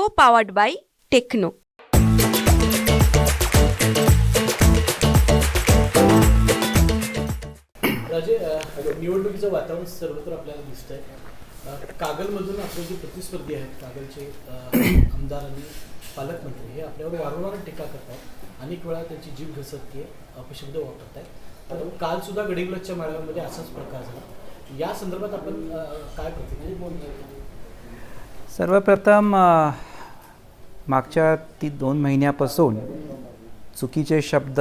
Co-powered by Techno. राजे, निवडणुकीचं वातावरण सर्वत्र आपल्याला दिसतंय. कागलमधून आपले जे प्रतिस्पर्धी आहेत, कागलचे आमदार आणि पालकमंत्री, हे आपल्यावर वारंवार टीका करतात. अनेक वेळा त्यांची जीभ घसरते, अपशब्द वापरत आहेत. तर काल सुद्धा गडिंग्लजच्या मेळाव्यामध्ये असाच प्रकार झाला. या संदर्भात आपण काय प्रतिक्रिया? सर्वप्रथम मागच्या 2 महिन्यापासून चुकीचे शब्द,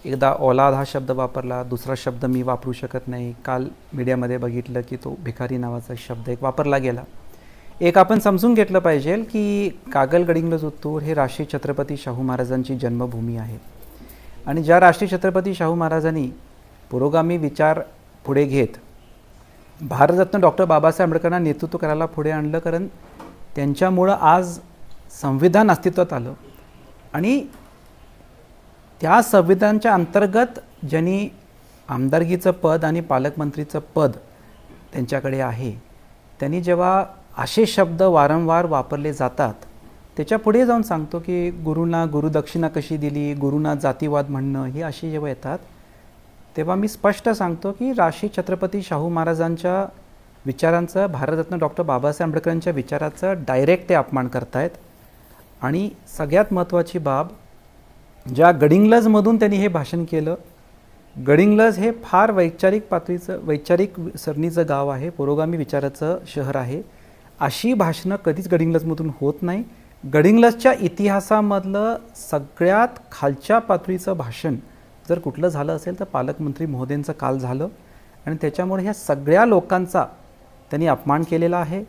एकदा औलाद हा शब्द वापरला, दुसरा शब्द मी वापरू शकत नाही. काल मीडियामध्ये बघितलं की तो भिकारी नावाचा शब्द एक वापरला गेला. एक आपण समजून घेतलं पाहिजे की कागल गडिंग्लज उत्तूर हे राष्ट्रीय छत्रपती शाहू महाराजांची जन्मभूमी आहे. आणि ज्या राष्ट्रीय छत्रपती शाहू महाराजांनी पुरोगामी विचार पुढे घेत भारतरत्न डॉक्टर बाबासाहेब आंबेडकरांना नेतृत्व करायला पुढे आणलं, कारण त्यांच्यामुळं आज संविधान अस्तित्वात आलं. आणि त्या संविधानाच्या अंतर्गत ज्यांनी आमदारकीचं पद आणि पालकमंत्रीचं पद त्यांच्याकडे आहे, त्यांनी जेव्हा असे शब्द वारंवार वापरले जातात, त्याच्या पुढे जाऊन सांगतो की गुरुंना गुरुदक्षिणा कशी दिली, गुरुंना जातीवाद म्हणणं, हे असे जेव्हा येतात तेव्हा मी स्पष्ट सांगतो की राष्ट्रीय छत्रपती शाहू महाराजांच्या विचारांचं, भारतरत्न डॉक्टर बाबासाहेब आंबेडकरांच्या विचाराचं डायरेक्ट ते अपमान करतायत. आणि सगळ्यात महत्त्वाची बाब, ज्या गडिंग्लजमधून त्यांनी हे भाषण केलं, गडिंग्लज हे फार वैचारिक पातळीचं, वैचारिक सरणीचं गाव आहे, पुरोगामी विचाराचं शहर आहे. अशी भाषणं कधीच गडिंग्लजमधून होत नाही. गडिंग्लजच्या इतिहासामधलं सगळ्यात खालच्या पातळीचं भाषण जर कुठलं झालं असेल तर पालकमंत्री महोदयांचं काल झालं. आणि त्याच्यामुळे ह्या सगळ्या लोकांचा त्यांनी अपमान केलेला आहे.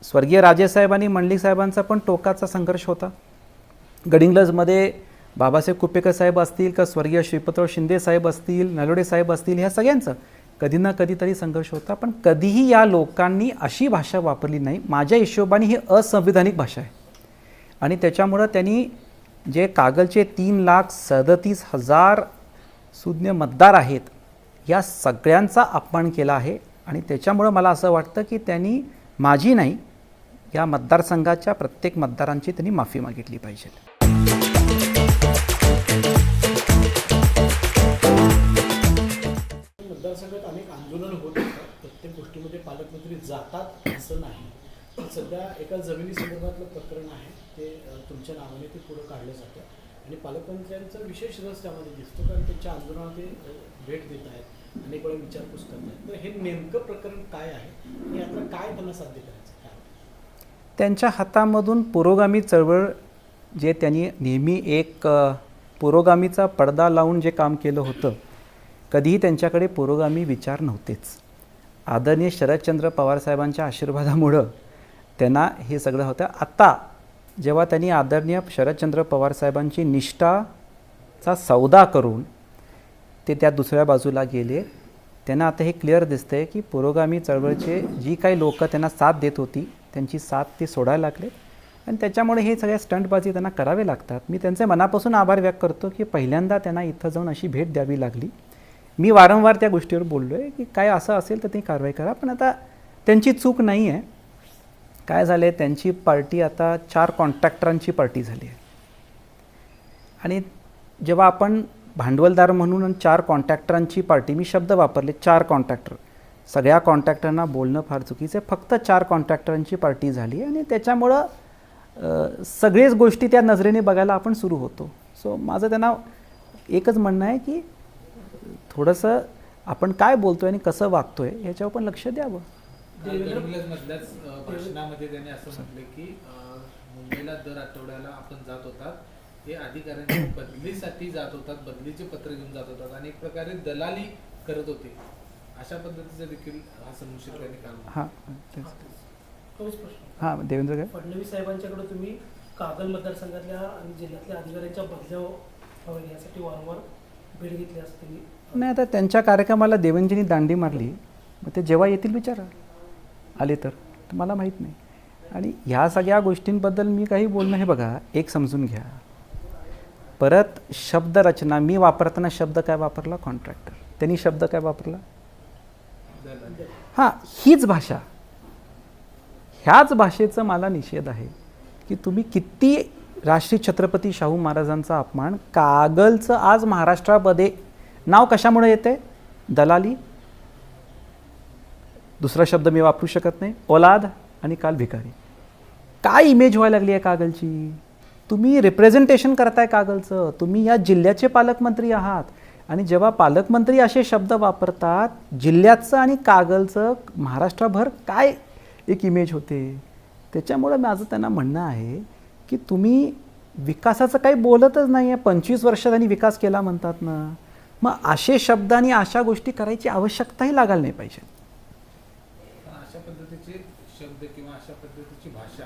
स्वर्गीय राजेसाहेब आणि मंडलिक साहेबांचा पण टोकाचा संघर्ष होता. गडिंग्लजमध्ये बाबासाहेब कुपेकर साहेब असतील का स्वर्गीय श्रीपतराव शिंदे साहेब असतील, नलोडे साहेब असतील, ह्या सगळ्यांचं कधी ना कधीतरी संघर्ष होता. पण कधीही या लोकांनी अशी भाषा वापरली नाही. माझ्या हिशोबाने ही असंविधानिक भाषा आहे. आणि त्याच्यामुळं त्यांनी जे कागलचे 3,37,000 शून्य मतदार आहेत, या सगळ्यांचा अपमान केला आहे. आणि त्याच्यामुळं मला असं वाटतं की त्यांनी माझी नाही, या मतदारसंघाच्या प्रत्येक मतदारांची त्यांनी माफी मागितली पाहिजे. मतदारसंघात अनेक आंदोलन होत असतात. प्रत्येक गोष्टीमध्ये पालकमंत्री जातात असं नाही. सध्या एका जमिनी संदर्भातलं प्रकरण आहे, ते तुमच्या नावाने ते पुढं काढलं जातं. आणि पालकमंत्र्यांचा विशेष रस त्यामध्ये दिसतो, कारण त्यांच्या आंदोलनात ते भेट देत आहेत, अनेक वेळा विचारपूस करत आहेत. तर हे नेमकं प्रकरण काय आहे आणि यातलं काय त्यांना साध्य करायचं काय? त्यांच्या हातामधून पुरोगामी चळवळ, जे त्यांनी नेहमी एक पुरोगामीचा पडदा लावून जे काम केलं होतं, कधीही त्यांच्याकडे पुरोगामी विचार नव्हतेच. आदरणीय शरदचंद्र पवार साहेबांच्या आशीर्वादामुळं त्यांना हे सगळं होतं. आत्ता जेव्हा त्यांनी आदरणीय शरदचंद्र पवार साहेबांची निष्ठाचा सौदा करून ते त्या दुसऱ्या बाजूला गेले, त्यांना आता हे क्लिअर दिसतंय की पुरोगामी चळवळीचे जी काही लोक त्यांना साथ देत होती, त्यांची साथ ते सोडायला लागले. आणि त्याच्यामुळे हे सगळ्या स्टंटबाजी त्यांना करावे लागतात. मी त्यांचे मनापासून आभार व्यक्त करतो की पहिल्यांदा त्यांना इथं जाऊन अशी भेट द्यावी लागली. मी वारंवार त्या गोष्टीवर बोललो आहे की काय असं असेल तर ती कारवाई करा. पण आता त्यांची चूक नाही आहे. काय झालं आहे, त्यांची पार्टी आता 4 कॉन्ट्रॅक्टरांची पार्टी झाली आहे. आणि जेव्हा आपण भांडवलदार म्हणून 4 कॉन्ट्रॅक्टरांची पार्टी, मी शब्द वापरले 4 कॉन्ट्रॅक्टर, सगळ्या कॉन्ट्रॅक्टरांना बोलणं फार चुकीचं आहे. फक्त 4 कॉन्ट्रॅक्टरांची पार्टी झाली आणि त्याच्यामुळं सगळेच गोष्टी त्या नजरेने बघायला आपण सुरू होतो. सो माझं त्यांना एकच म्हणणं आहे की थोडंसं आपण काय बोलतोय आणि कसं वागतोय याच्यावर पण लक्ष द्यावं. गडिंग्लजमधल्याच भाषणामध्ये त्यांनी असं म्हटलं की मुंबईला दर आठवड्याला आपण जात होतात, ते अधिकाऱ्यांच्या बदलीसाठी जात होतात, बदलीचे पत्र घेऊन जात होतात आणि एक प्रकारे दलाली करत होते. अशा पद्धतीचं देखील हसन मुश्रीफ यांनी काम. हां देवेंद्र काय, फडणवीस साहेबांच्याकडे तुम्ही कागल मतदारसंघातल्या आणि जिल्ह्यातल्या अधिकाऱ्यांच्या बदल्या व्हाव्या यासाठी वारंवार भेट घेतली असते. नाही, आता त्यांच्या कार्यक्रमाला देवेंद्रजींनी दांडी मारली, मग ते जेव्हा येतील विचारा, आले तर मला माहीत नाही. आणि ह्या सगळ्या गोष्टींबद्दल मी काही बोलणं, हे बघा एक समजून घ्या. परत शब्दरचना मी वापरताना शब्द काय वापरला, कॉन्ट्रॅक्टर, त्यांनी शब्द काय वापरला, हां हीच भाषा, ह्याच भाषेचं मला निषेध आहे की तुम्ही किती राष्ट्रीय छत्रपती शाहू महाराजांचा अपमान. कागलचं आज महाराष्ट्रामध्ये नाव कशामुळे येते? दलाली, दुसरा शब्द मी वापरू शकत नाही, औलाद आणि काल भिकारी. काय इमेज व्हायला लागली आहे कागलची? तुम्ही रिप्रेझेंटेशन करताय कागलचं, तुम्ही या जिल्ह्याचे पालकमंत्री आहात आणि जेव्हा पालकमंत्री असे शब्द वापरतात, जिल्ह्याचं आणि कागलचं महाराष्ट्रभर काय एक इमेज होते. त्याच्यामुळं माझं त्यांना म्हणणं आहे की तुम्ही विकासाचं काही बोलतच नाही आहे. 25 वर्षांनी विकास केला म्हणतात ना, मग असे शब्द आणि अशा गोष्टी करायची आवश्यकताही लागायला नाही पाहिजे. पण अशा पद्धतीचे शब्द किंवा अशा पद्धतीची भाषा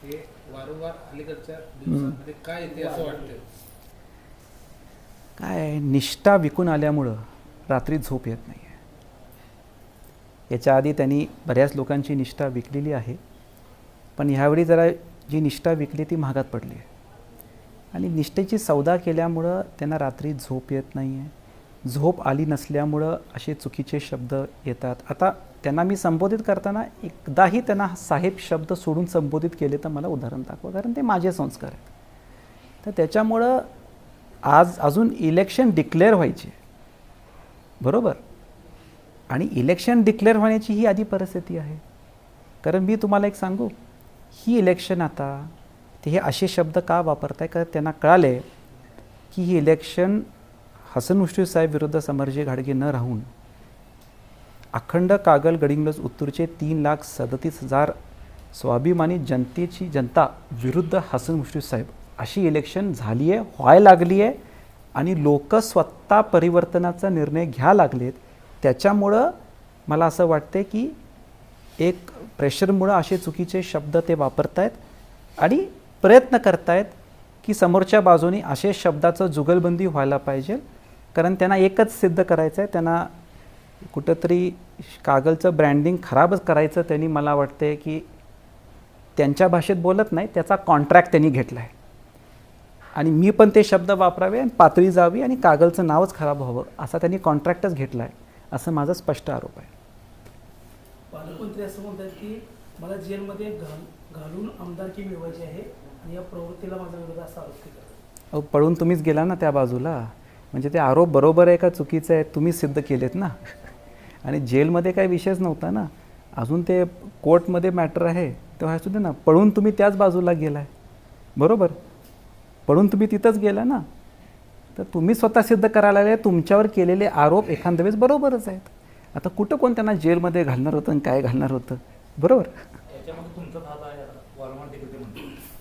हे वारंवार अलीकडच्या दिवसांमध्ये काय येते असं वाटतं? काय निष्ठा विकून आल्यामुळं रात्री झोप येत नाही आहे. याच्या आधी त्यांनी बऱ्याच लोकांची निष्ठा विकलेली आहे, पण ह्यावेळी जरा जी निष्ठा विकली ती महागात पडली आहे आणि निष्ठेची सौदा केल्यामुळं त्यांना रात्री झोप येत नाही आहे. झोप आली नसल्यामुळं असे चुकीचे शब्द येतात. आता त्यांना मी संबोधित करताना एकदाही त्यांना साहेब शब्द सोडून संबोधित केले तर मला उदाहरण दाखवा, कारण ते माझे संस्कार आहेत. तर त्याच्यामुळं आज अजून इलेक्शन डिक्लेअर व्हायचे, बरोबर, आणि इलेक्शन डिक्लेअर होण्याची ही आधी परिस्थिती आहे. कारण मी तुम्हाला एक सांगू, ही इलेक्शन आता ते हे असे शब्द का वापरताय? कारण त्यांना कळाले की ही इलेक्शन हसन मुश्रीफ साहेब विरुद्ध समरजी घाडगे न राहून अखंड कागल गडिंग्लज उत्तूरचे 3,37,000 स्वाभिमानी जनतेची जनता विरुद्ध हसन मुश्रीफ साहेब अशी इलेक्शन झाली आहे, व्हायला लागली आहे आणि लोक स्वतः परिवर्तनाचा निर्णय घ्या लागलेत. त्याच्यामुळं मला असं वाटते की एक प्रेशरमुळं असे चुकीचे शब्द ते वापरतायत आणि प्रयत्न करतायत की समोरच्या बाजूने असे शब्दाचं जुगलबंदी व्हायला पाहिजे. कारण त्यांना एकच सिद्ध करायचं आहे, त्यांना कुठंतरी कागलचं ब्रँडिंग खराबच करायचं. त्यांनी मला वाटते की त्यांच्या भाषेत बोलत नाही, त्याचा कॉन्ट्रॅक्ट त्यांनी घेतला आहे आणि मी पण ते शब्द वापरावे आणि पातळी जावी आणि कागलचं नावच खराब व्हावं असा त्यांनी कॉन्ट्रॅक्टच घेतला आहे, असं माझा स्पष्ट आरोप आहे. पालकमंत्री असं म्हणतात की मला जेलमध्ये घालून आमदारकी मिळवायची आहे आणि या प्रवृत्तीला माझा विरोध असा आरोप केला. अहो, पळून तुम्हीच गेला ना त्या बाजूला, म्हणजे ते आरोप बरोबर आहे का चुकीचं आहे तुम्हीच सिद्ध केलेत ना. आणि जेलमध्ये काही विषयच नव्हता ना, अजून ते कोर्टमध्ये मॅटर आहे तेव्हा असू दे ना. पळून तुम्ही त्याच बाजूला गेला आहे, बरोबर, पळून तुम्ही तिथंच गेला ना. तर तुम्ही स्वतः सिद्ध करायला लागले तुमच्यावर केलेले आरोप एखाद्या वेळेस बरोबरच आहेत. आता कुठं कोण त्यांना जेलमध्ये घालणार होतं आणि काय घालणार होतं, बरोबर.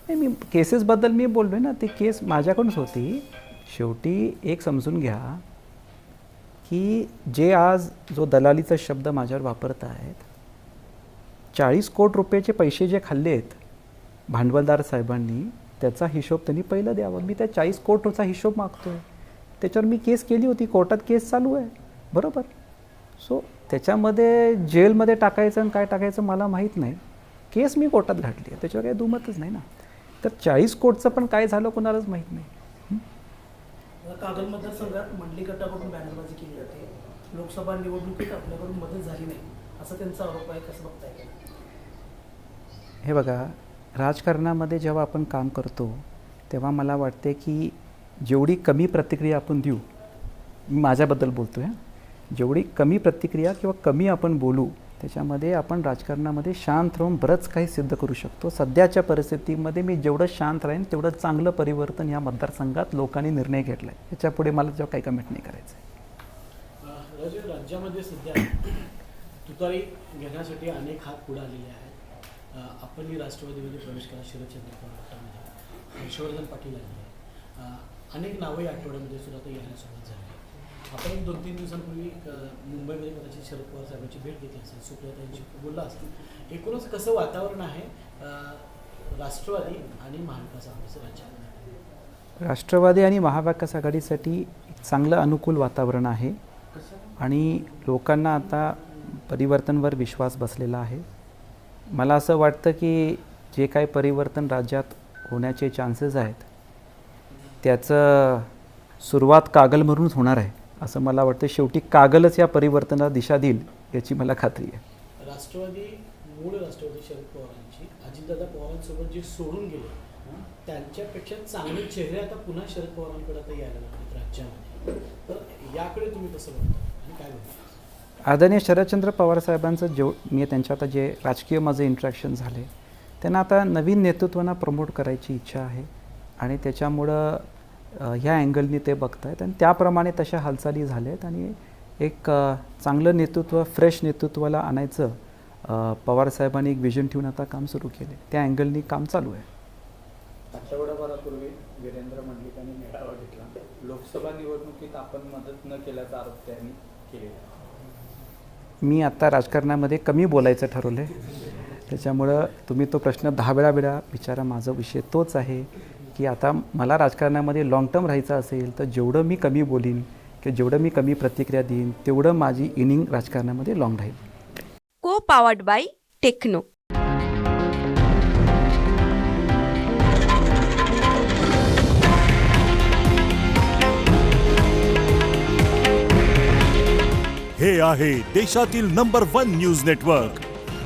नाही, मी केसेसबद्दल मी बोललो आहे ना, ती केस माझ्याकडूनच होती. शेवटी एक समजून घ्या की जे आज जो दलालीचा शब्द माझ्यावर वापरत आहेत, 40 कोटी रुपयाचे पैसे जे खाल्ले आहेत भांडवलदार साहेबांनी, त्याचा हिशोब त्यांनी पहिलं द्यावा. मी त्या 40 कोटीचा हिशोब मागतो आहे. त्याच्यावर मी केस केली होती, कोर्टात केस चालू आहे, बरोबर. सो त्याच्यामध्ये जेलमध्ये टाकायचं आणि काय टाकायचं मला माहीत नाही. केस मी कोर्टात घातली आहे, त्याच्यावर काही दुमतच नाही ना. तर 40 कोटीचं पण काय झालं कोणालाच माहीत नाही. कागल मतदारसंघात मंडली गटाकडून बॅनरबाजी केली जाते, लोकसभा निवडणुकीत आपल्याकडून मदत झाली नाही असा त्यांचा आरोप आहे. कसं बघताय? हे बघा, राजकारणामध्ये जेव्हा आपण काम करतो तेव्हा मला वाटते की जेवढी कमी प्रतिक्रिया आपण देऊ, मी माझ्याबद्दल बोलतो आहे, जेवढी कमी प्रतिक्रिया किंवा कमी आपण बोलू त्याच्यामध्ये आपण राजकारणामध्ये शांत राहून बरंच काही सिद्ध करू शकतो. सध्याच्या परिस्थितीमध्ये मी जेवढं शांत राहीन तेवढं चांगलं परिवर्तन या मतदारसंघात लोकांनी निर्णय घेतला आहे. याच्यापुढे मला जेव्हा काही कमेंट नाही करायचं आहे. राज्यामध्ये सध्या तुतारी घेण्यासाठी अनेक हात पुढे आलेले आहेत. आपणही राष्ट्रवादीमध्ये प्रवेश केला, शरदचंद्र पवार गटामध्ये, हर्षवर्धन पाटील आले, अनेक नावंही आठवड्यामध्ये सुद्धा ते यायला सुरुवात झाली. आपण एक 2-3 दिवसांपूर्वी मुंबईमध्ये कदाचित शरद पवार साहेबांची भेट घेतली असेल, सुप्रियाताईंशी बोलला असेल. एकूणच कसं वातावरण आहे राष्ट्रवादी आणि महाविकास आघाडीचं राज्यामध्ये? राष्ट्रवादी आणि महाविकास आघाडीसाठी एक चांगलं अनुकूल वातावरण आहे आणि लोकांना आता परिवर्तनवर विश्वास बसलेला आहे. मला असं वाटतं की जे काही परिवर्तन राज्यात होण्याचे चान्सेस आहेत त्याचं सुरुवात कागलमधूनच होणार आहे असं मला वाटतं. शेवटी कागलच या परिवर्तनाला दिशा देईल याची मला खात्री आहे. राष्ट्रवादी मूळ राष्ट्रवादी शरद पवारांची अजितदादा पवारांसोबत जे सोडून गेले त्यांच्यापेक्षा चांगले चेहरे आता पुन्हा शरद पवारांकडे आता यायला लागलेत राज्यामध्ये. तर याकडे तुम्ही कसं बघता आणि काय बघता? आदरणीय शरदचंद्र पवार साहेबांचं मी त्यांच्या आता जे राजकीय माझे इंट्रॅक्शन झाले त्यांना आता नवीन नेतृत्वांना प्रमोट करायची इच्छा आहे आणि त्याच्यामुळं ह्या अँगलनी ते बघत आहेत आणि त्याप्रमाणे तशा हालचाली झाल्या आहेत आणि एक चांगलं नेतृत्व फ्रेश नेतृत्वाला आणायचं पवारसाहेबांनी एक विजन ठेवून आता काम सुरू केले. त्या अँगलनी काम चालू आहे. आठवडाभरापूर्वी वीरेंद्र मंडलिकांनी मेळावा घेतला. लोकसभा निवडणुकीत आपण मदत न केल्याचा आरोप त्यांनी केलेला. मी आत्ता राजकारणामध्ये कमी बोलायचं ठरवलं आहे त्याच्यामुळं तुम्ही तो प्रश्न 10 वेळा विचारा. माझा विषय तोच आहे की आता मला राजकारणामध्ये लाँग टर्म राहायचं असेल तर जेवढं मी कमी बोलीन किंवा जेवढं मी कमी प्रतिक्रिया देईन तेवढं माझी इनिंग राजकारणामध्ये लाँग राहील. को पावर्ड बाय टेक्नो. हे आहे देशातील नंबर 1 न्यूज नेटवर्क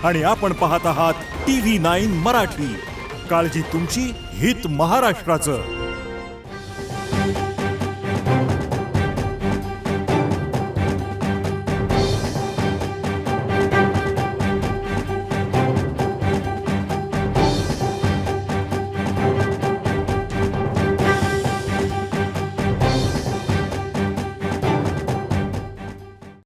आणि आपण पाहत आहात TV9 मराठी. काळजी तुमची, हित महाराष्ट्राचं.